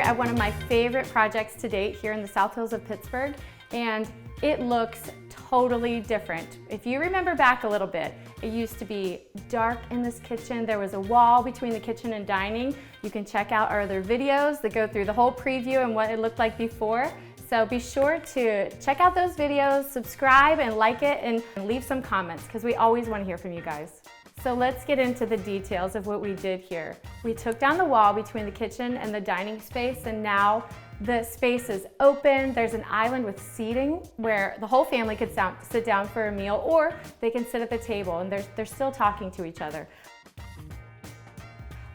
at one of my favorite projects to date here in the South Hills of Pittsburgh, and it looks totally different. If you remember back a little bit, it used to be dark in this kitchen. There was a wall between the kitchen and dining. You can check out our other videos that go through the whole preview and what it looked like before. So be sure to check out those videos, subscribe and like it, and leave some comments because we always want to hear from you guys. So let's get into the details of what we did here. We took down the wall between the kitchen and the dining space, and now the space is open. There's an island with seating where the whole family could sit down for a meal, or they can sit at the table and they're still talking to each other.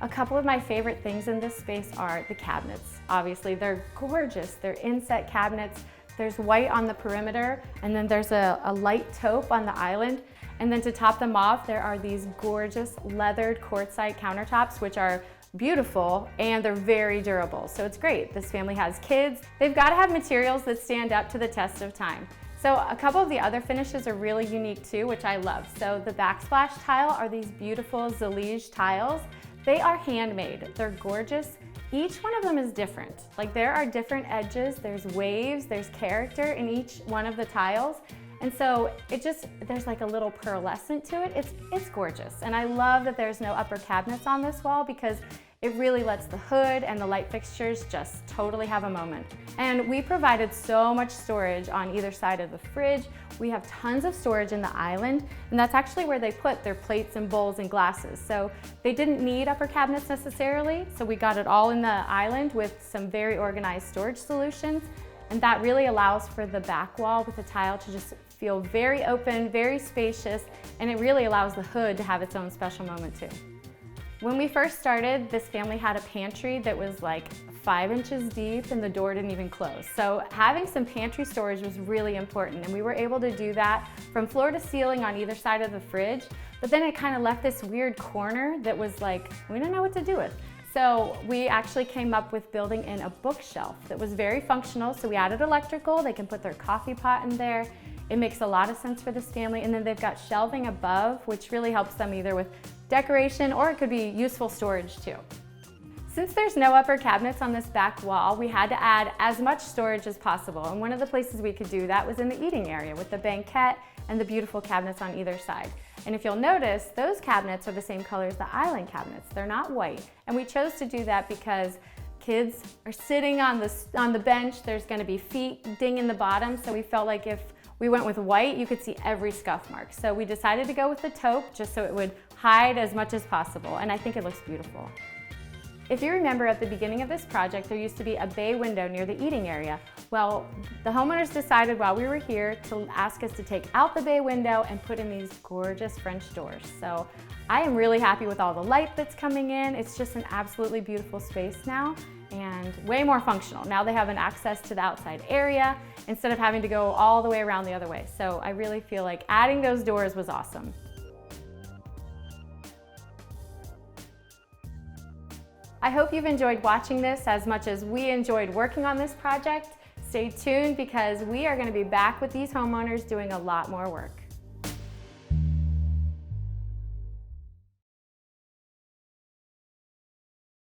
A couple of my favorite things in this space are the cabinets. Obviously, they're gorgeous. They're inset cabinets. There's white on the perimeter, and then there's a light taupe on the island. And then to top them off, there are these gorgeous leathered quartzite countertops, which are beautiful and they're very durable. So it's great. This family has kids. They've got to have materials that stand up to the test of time. So a couple of the other finishes are really unique too, which I love. So the backsplash tile are these beautiful Zalige tiles. They are handmade. They're gorgeous. Each one of them is different. Like, there are different edges, there's waves, there's character in each one of the tiles. And so there's like a little pearlescent to it. It's gorgeous. And I love that there's no upper cabinets on this wall because it really lets the hood and the light fixtures just totally have a moment. And we provided so much storage on either side of the fridge. We have tons of storage in the island, and that's actually where they put their plates and bowls and glasses. So they didn't need upper cabinets necessarily, so we got it all in the island with some very organized storage solutions. And that really allows for the back wall with the tile to just feel very open, very spacious, and it really allows the hood to have its own special moment too. When we first started, this family had a pantry that was like 5 inches deep and the door didn't even close. So having some pantry storage was really important, and we were able to do that from floor to ceiling on either side of the fridge, but then it kind of left this weird corner that was like, we don't know what to do with. So we actually came up with building in a bookshelf that was very functional. So we added electrical, they can put their coffee pot in there. It makes a lot of sense for this family. And then they've got shelving above, which really helps them either with decoration or it could be useful storage too. Since there's no upper cabinets on this back wall, we had to add as much storage as possible. And one of the places we could do that was in the eating area with the banquette and the beautiful cabinets on either side. And if you'll notice, those cabinets are the same color as the island cabinets. They're not white. And we chose to do that because kids are sitting on the bench. There's gonna be feet dinging the bottom. So we felt like if we went with white, you could see every scuff mark. So we decided to go with the taupe just so it would hide as much as possible. And I think it looks beautiful. If you remember, at the beginning of this project, there used to be a bay window near the eating area. Well, the homeowners decided while we were here to ask us to take out the bay window and put in these gorgeous French doors. So I am really happy with all the light that's coming in. It's just an absolutely beautiful space now and way more functional. Now they have an access to the outside area instead of having to go all the way around the other way. So I really feel like adding those doors was awesome. I hope you've enjoyed watching this as much as we enjoyed working on this project. Stay tuned because we are going to be back with these homeowners doing a lot more work.